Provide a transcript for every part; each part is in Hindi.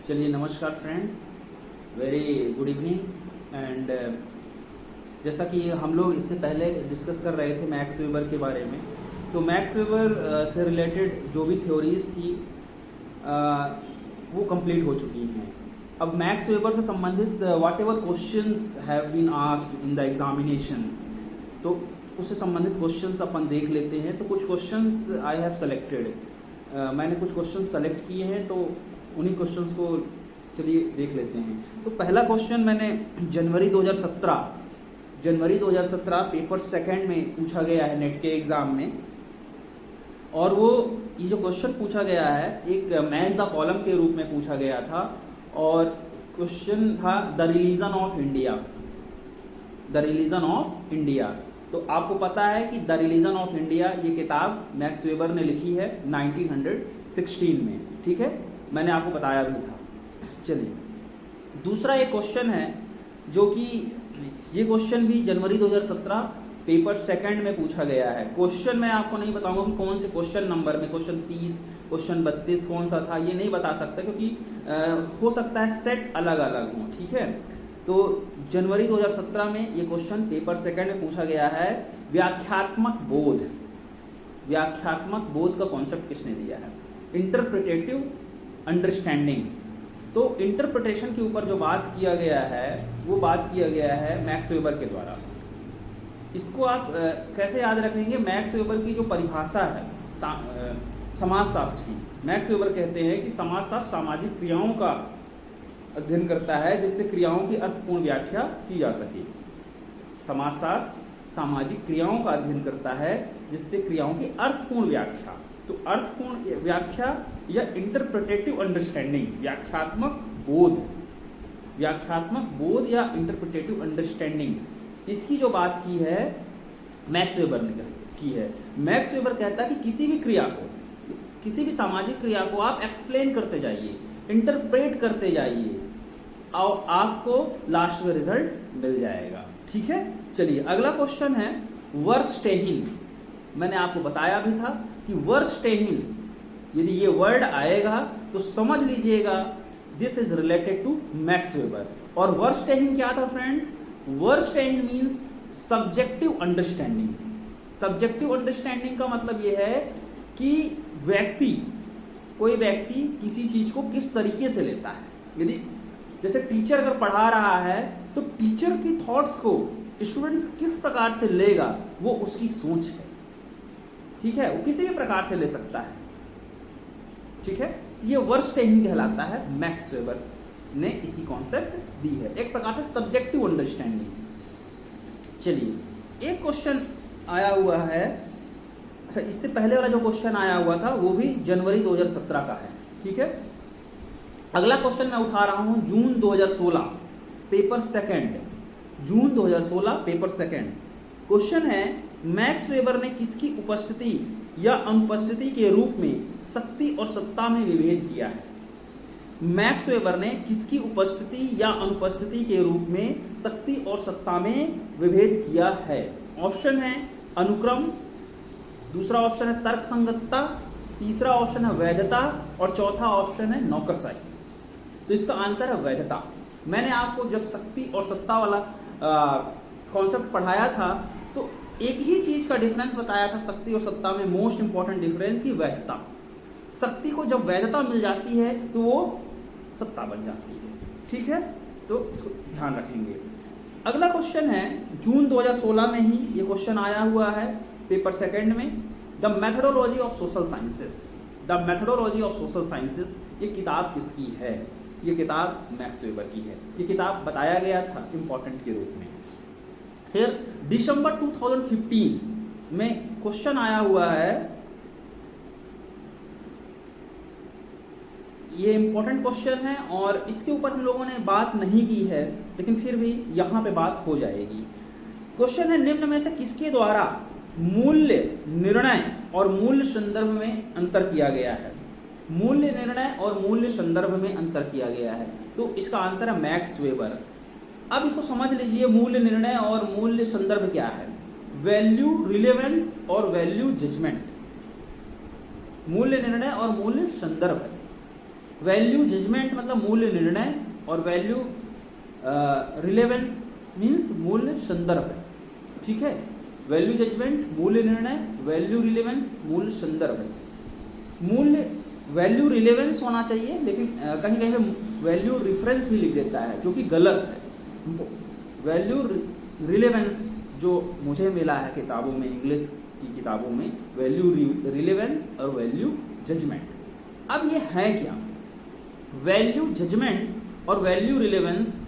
चलिए नमस्कार friends, very good evening. And जैसा कि हम लोग इससे पहले डिस्कस कर रहे थे मैक्स वेबर के बारे में, तो मैक्स वेबर से रिलेटेड जो भी थ्योरीज थी वो कंप्लीट हो चुकी हैं। अब मैक्स वेबर से संबंधित whatever questions have been asked in the examination, तो उससे संबंधित क्वेश्चंस अपन देख लेते हैं। तो कुछ क्वेश्चंस आई हैव सेलेक्टेड, मैंने कुछ क्वेश्चंस सेलेक्ट किए हैं, तो उन्हीं क्वेश्चंस को चलिए देख लेते हैं। तो पहला क्वेश्चन मैंने जनवरी 2017 पेपर सेकंड में पूछा गया है नेट के एग्ज़ाम में, और वो ये जो क्वेश्चन पूछा गया है एक मैच द कॉलम के रूप में पूछा गया था, और क्वेश्चन था द रिलीजन ऑफ इंडिया। तो आपको पता है कि द रिलीजन ऑफ इंडिया ये किताब मैक्स वेबर ने लिखी है 1916 में, ठीक है, मैंने आपको बताया भी था। चलिए दूसरा एक क्वेश्चन है जो कि ये क्वेश्चन भी जनवरी 2017 पेपर सेकंड में पूछा गया है। क्वेश्चन मैं आपको नहीं बताऊंगा कि कौन से क्वेश्चन नंबर में, क्वेश्चन 30, क्वेश्चन 32 कौन सा था, ये नहीं बता सकता, क्योंकि हो सकता है सेट अलग अलग हो, ठीक है। तो जनवरी 2017 में ये क्वेश्चन पेपर सेकंड में पूछा गया है, व्याख्यात्मक बोध का कॉन्सेप्ट किसने दिया है? Interpretative understanding. तो इंटरप्रिटेशन के ऊपर जो बात किया गया है वो बात किया गया है मैक्स वेबर के द्वारा। इसको आप कैसे याद रखेंगे? मैक्स वेबर की जो परिभाषा है समाजशास्त्र की, मैक्स वेबर कहते हैं कि समाजशास्त्र सामाजिक क्रियाओं का अध्ययन करता है जिससे क्रियाओं की अर्थपूर्ण व्याख्या की जा सके। समाजशास्त्र सामाजिक क्रियाओं का अध्ययन करता है जिससे क्रियाओं की अर्थपूर्ण व्याख्या, तो अर्थपूर्ण व्याख्या या इंटरप्रिटेटिव अंडरस्टैंडिंग, व्याख्यात्मक बोध या इंटरप्रिटेटिव अंडरस्टैंडिंग, इसकी जो बात की है मैक्स वेबर ने की है। मैक्स वेबर कहता है कि किसी भी क्रिया को, किसी भी सामाजिक क्रिया को आप एक्सप्लेन करते जाइए, इंटरप्रेट करते जाइए, और आपको लास्ट में रिजल्ट मिल जाएगा, ठीक है। चलिए अगला क्वेश्चन है वर्स्टेहिन। मैंने आपको बताया भी था कि वर्स्टेहिन, यदि ये वर्ड आएगा तो समझ लीजिएगा this is related to Max Weber. और वर्स्टेहिन क्या था friends? Verstehen means subjective understanding. Subjective understanding का मतलब ये है कि कोई व्यक्ति किसी चीज को किस तरीके से लेता है। यदि जैसे टीचर अगर पढ़ा रहा है तो टीचर की थॉट्स को स्टूडेंट्स किस प्रकार से लेगा वो उसकी सोच है, ठीक है, वो किसी भी प्रकार से ले सकता है, ठीक है। ये वर्स्टेहिन कहलाता है, मैक्स वेबर ने इसकी कॉन्सेप्ट दी है, एक प्रकार से सब्जेक्टिव अंडरस्टैंडिंग। चलिए एक क्वेश्चन आया हुआ है, अच्छा इससे पहले वाला जो क्वेश्चन आया हुआ था वो भी जनवरी 2017 का है, ठीक है। अगला क्वेश्चन मैं उठा रहा हूं जून 2016 पेपर सेकंड, जून 2016 पेपर सेकंड। क्वेश्चन है मैक्स वेबर ने किसकी उपस्थिति या अनुपस्थिति के रूप में शक्ति और सत्ता में विभेद किया है? मैक्स वेबर ने किसकी उपस्थिति या अनुपस्थिति के रूप में शक्ति और सत्ता में विभेद किया है? ऑप्शन है अनुक्रम, दूसरा ऑप्शन है तर्क संगतता, तीसरा ऑप्शन है वैधता, और चौथा ऑप्शन है नौकरशाही। तो इसका आंसर है वैधता। मैंने आपको जब शक्ति और सत्ता वाला कॉन्सेप्ट पढ़ाया था तो एक ही चीज का डिफरेंस बताया था शक्ति और सत्ता में, मोस्ट इंपॉर्टेंट डिफरेंस की वैधता। शक्ति को जब वैधता मिल जाती है तो वो सत्ता बन जाती है, ठीक है, तो इसको ध्यान रखेंगे। अगला क्वेश्चन है जून 2016 में ही ये क्वेश्चन आया हुआ है पेपर सेकंड में, the methodology of social sciences. The methodology of social sciences ये किताब किसकी है? ये किताब मैक्स वेबर की है। ये किताब बताया गया था इंपॉर्टेंट के रूप में। फिर दिसंबर 2015 में क्वेश्चन आया हुआ है, ये इंपॉर्टेंट क्वेश्चन है और इसके ऊपर हम लोगों ने बात नहीं की है, लेकिन फिर भी यहां पे बात हो जाएगी। क्वेश्चन है निम्न में से किसके द्वारा मूल्य निर्णय और मूल्य संदर्भ में अंतर किया गया है? मूल्य निर्णय और मूल्य संदर्भ में अंतर किया गया है, तो इसका आंसर है मैक्स वेबर। अब इसको समझ लीजिए, मूल्य निर्णय और मूल्य संदर्भ क्या है? वैल्यू रिलेवेंस और वैल्यू जजमेंट, मूल्य निर्णय और मूल्य संदर्भ है। वैल्यू जजमेंट मतलब मूल्य निर्णय, और वैल्यू रिलेवेंस मीन्स मूल्य संदर्भ। ठीक है, वैल्यू जजमेंट मूल्य निर्णय, वैल्यू रिलेवेंस मूल्य संदर्भ। मूल्य वैल्यू रिलेवेंस होना चाहिए, लेकिन कहीं कहीं पे वैल्यू रिफरेंस भी लिख देता है, जो कि गलत है। वैल्यू रिलेवेंस जो मुझे मिला है किताबों में, इंग्लिश की किताबों में, वैल्यू रिलेवेंस और वैल्यू जजमेंट। अब ये है क्या? वैल्यू जजमेंट और वैल्यू रिलेवेंस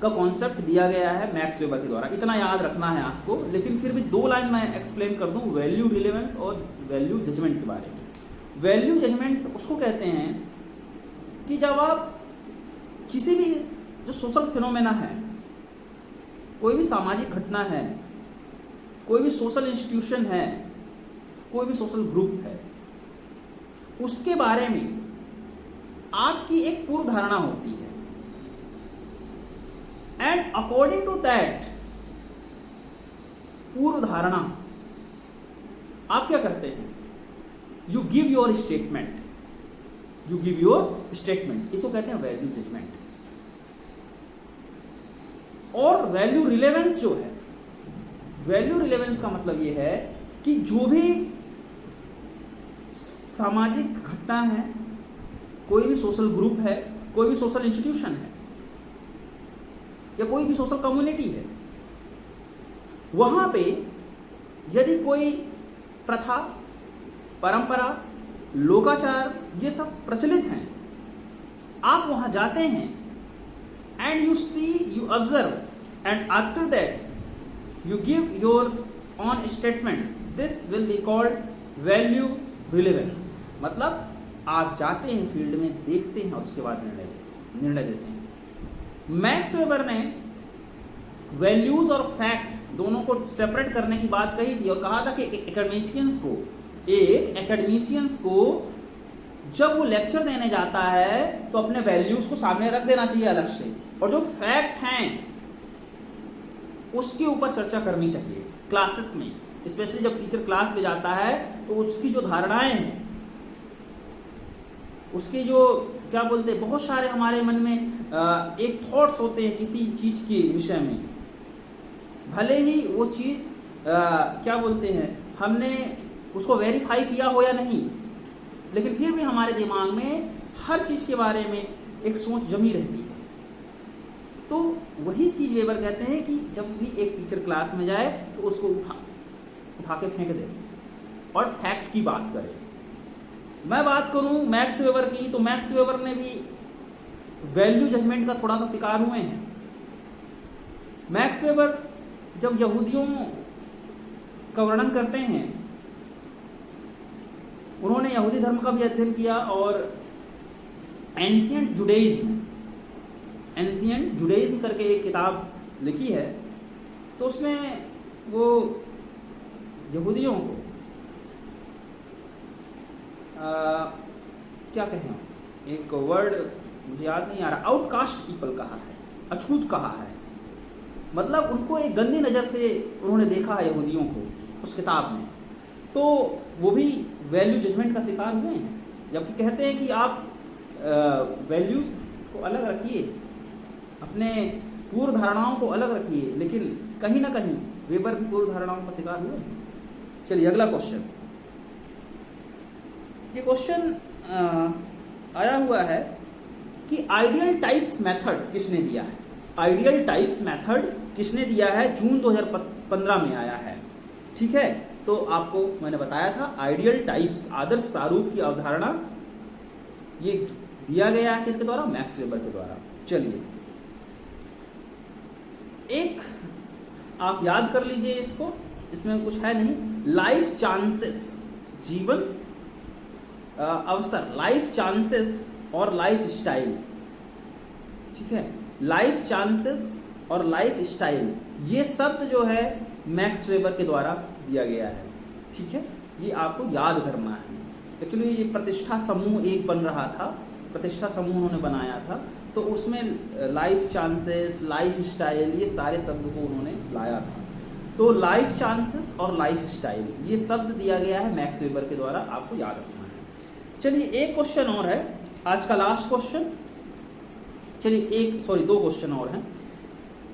का कॉन्सेप्ट दिया गया है मैक्स वेबर के द्वारा, इतना याद रखना है आपको। लेकिन फिर भी 2 लाइन मैं एक्सप्लेन कर दूं वैल्यू रिलेवेंस और वैल्यू जजमेंट के बारे में। वैल्यू जजमेंट उसको कहते हैं कि जब आप किसी भी जो सोशल फिनोमेना है, कोई भी सामाजिक घटना है, कोई भी सोशल इंस्टीट्यूशन है, कोई भी सोशल ग्रुप है, उसके बारे में आपकी एक पूर्व धारणा होती है, एंड अकॉर्डिंग टू दैट पूर्व धारणा आप क्या करते हैं? You give your statement, you give your statement, इसको कहते हैं वैल्यू जजमेंट। और वैल्यू रिलेवेंस जो है, वैल्यू रिलेवेंस का मतलब यह है कि जो भी सामाजिक घटना है, कोई भी सोशल ग्रुप है, कोई भी सोशल इंस्टीट्यूशन है, या कोई भी सोशल कम्युनिटी है, वहां पे यदि कोई प्रथा, परंपरा, लोकाचार ये सब प्रचलित हैं, आप वहां जाते हैं and you see, you observe, and after that you give your own statement, this will be called value relevance. मतलब आप जाते हैं फील्ड में, देखते हैं और उसके बाद निर्णय देते हैं। मैक्स वेबर ने वैल्यूज और फैक्ट दोनों को सेपरेट करने की बात कही थी, और कहा था कि एक एकेडमिशियंस को जब वो लेक्चर देने जाता है तो अपने वैल्यूज को सामने रख देना चाहिए अलग से, और जो फैक्ट हैं उसके ऊपर चर्चा करनी चाहिए क्लासेस में। स्पेशली जब टीचर क्लास में जाता है तो उसकी जो धारणाएं हैं, उसकी जो क्या बोलते हैं, बहुत सारे हमारे मन में एक थॉट्स होते हैं किसी चीज के विषय में, भले ही वो चीज क्या बोलते हैं, हमने उसको वेरीफाई किया हो या नहीं, लेकिन फिर भी हमारे दिमाग में हर चीज के बारे में एक सोच जमी रहती है। तो वही चीज वेबर कहते हैं कि जब भी एक टीचर क्लास में जाए तो उसको उठा के फेंक दे और फैक्ट की बात करे। मैं बात करूं मैक्स वेबर की, तो मैक्स वेबर ने भी वैल्यू जजमेंट का थोड़ा सा शिकार हुए हैं। मैक्स वेबर जब यहूदियों का वर्णन करते हैं, उन्होंने यहूदी धर्म का भी अध्ययन किया और एंशिएंट जुडाइज्म करके एक किताब लिखी है। तो उसमें वो यहूदियों को क्या कहें, एक वर्ड मुझे याद नहीं आ रहा, आउटकास्ट पीपल कहा है, अछूत कहा है। मतलब उनको एक गंदी नज़र से उन्होंने देखा है यहूदियों को उस किताब में। तो वो भी वैल्यू जजमेंट का शिकार हुए हैं, जबकि कहते हैं कि आप वैल्यूज को अलग रखिए, अपने पूर्व धारणाओं को अलग रखिए, लेकिन कहीं ना कहीं वेबर भी पूर्व धारणाओं का शिकार हुए हैं। चलिए अगला क्वेश्चन। ये क्वेश्चन आया हुआ है कि आइडियल टाइप्स मेथड किसने दिया है? आइडियल टाइप्स मेथड किसने दिया है? जून 2015 में आया है। ठीक है, तो आपको मैंने बताया था आइडियल टाइप्स, आदर्श प्रारूप की अवधारणा, ये दिया गया है किसके द्वारा? मैक्स वेबर के द्वारा। चलिए एक आप याद कर लीजिए इसको, इसमें कुछ है नहीं। लाइफ चांसेस, जीवन अवसर, लाइफ चांसेस और लाइफ स्टाइल। ठीक है, लाइफ चांसेस और लाइफ स्टाइल, ये शब्द जो है मैक्स वेबर के द्वारा दिया गया है। ठीक है, ये आपको याद करना है। एक्चुअली ये प्रतिष्ठा समूह एक बन रहा था, प्रतिष्ठा समूह उन्होंने बनाया था, तो उसमें लाइफ चांसेस, लाइफ स्टाइल, ये सारे शब्द को उन्होंने लाया था। तो लाइफ चांसेस और लाइफ स्टाइल, ये शब्द दिया गया है मैक्स वेबर के द्वारा, आपको याद रखना है। चलिए एक क्वेश्चन और है आज का लास्ट क्वेश्चन। चलिए दो क्वेश्चन और हैं।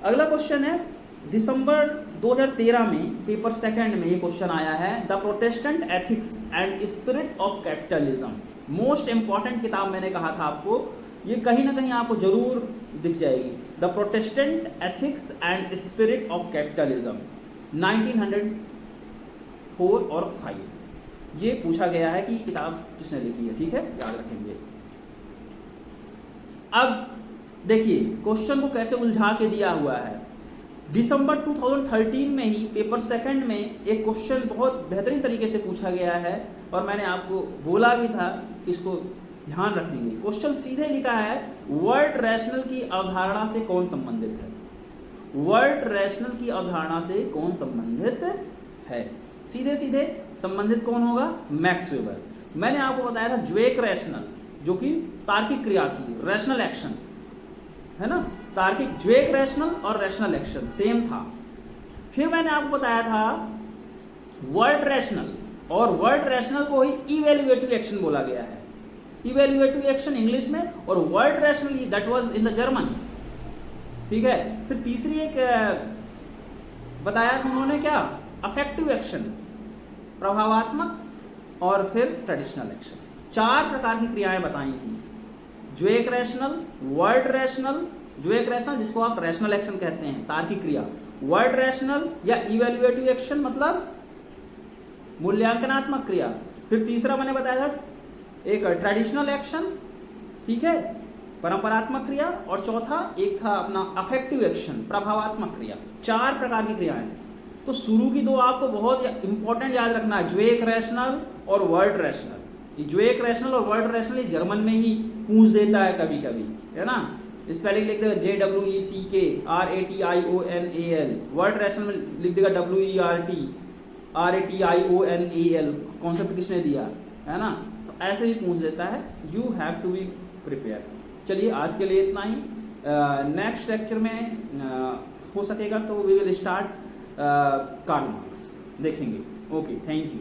अगला क्वेश्चन है दिसंबर 2013 में पेपर सेकंड में ये क्वेश्चन आया है, the Protestant ethics and spirit of capitalism. Most important किताब मैंने कहा था आपको, ये कहीं ना कहीं आपको जरूर दिख जाएगी, the Protestant ethics and spirit of capitalism 1904 और 5। ये पूछा गया है कि किताब किसने लिखी है, ठीक है, याद रखेंगे। अब देखिए क्वेश्चन को कैसे उलझा के दिया हुआ है। दिसंबर 2013 में ही पेपर सेकंड में एक क्वेश्चन बहुत बेहतरीन तरीके से पूछा गया है और मैंने आपको बोला भी था कि इसको ध्यान रखेंगे। क्वेश्चन सीधे लिखा है, वर्ल्ड रैशनल की अवधारणा से कौन संबंधित है? वर्ल्ड रैशनल की अवधारणा से कौन संबंधित है? सीधे सीधे संबंधित कौन होगा? Max weber. मैंने आपको बताया था ज्वेक रैशनल, जो कि तार्किक क्रिया थी, रैशनल एक्शन है ना, तार्किक ज्वेक रैशनल और रैशनल एक्शन सेम था। फिर मैंने आपको बताया था वर्ल्ड रैशनल, और वर्ल्ड रैशनल को ही इवैल्यूएटिव एक्शन बोला गया है। इवैल्यूएटिव एक्शन इंग्लिश में और world rational that was in the German, ठीक है। फिर तीसरी एक बताया था उन्होंने क्या, अफेक्टिव एक्शन, प्रभावात्मक, और फिर ट्रेडिशनल एक्शन। 4 प्रकार की क्रियाएं बताई थी, ज्वेक रैशनल, वर्ल्ड रैशनल, ज्वेक रैशनल जिसको आप रैशनल एक्शन कहते हैं, तार्किक क्रिया, वर्ल्ड रैशनल या इवैल्यूएटिव एक्शन मतलब मूल्यांकनात्मक क्रिया। फिर तीसरा मैंने बताया था एक ट्रेडिशनल एक्शन, ठीक है, परंपरात्मक क्रिया, और चौथा एक था अपना अफेक्टिव एक्शन, प्रभावात्मक क्रिया। 4 प्रकार की क्रियाएं। तो शुरू की 2 आपको बहुत इंपॉर्टेंट याद रखना है, ज्वेक रैशनल और वर्ल्ड रैशनल। ये ज्वेक रैशनल और वर्ल्ड रैशनल जर्मन में ही पूछ देता है कभी कभी, है ना। स्पेलिंग लिख देगा JWECKRATIONAL, वर्ल्ड रैशनल में लिख देगा WERTRATIONAL। कॉन्सेप्ट किसने दिया, है ना। तो ऐसे ही पूछ देता है, you have to be prepare. चलिए आज के लिए इतना ही। नेक्स्ट लेक्चर में हो सकेगा तो we will start Karl Marx देखेंगे। Okay, thank you.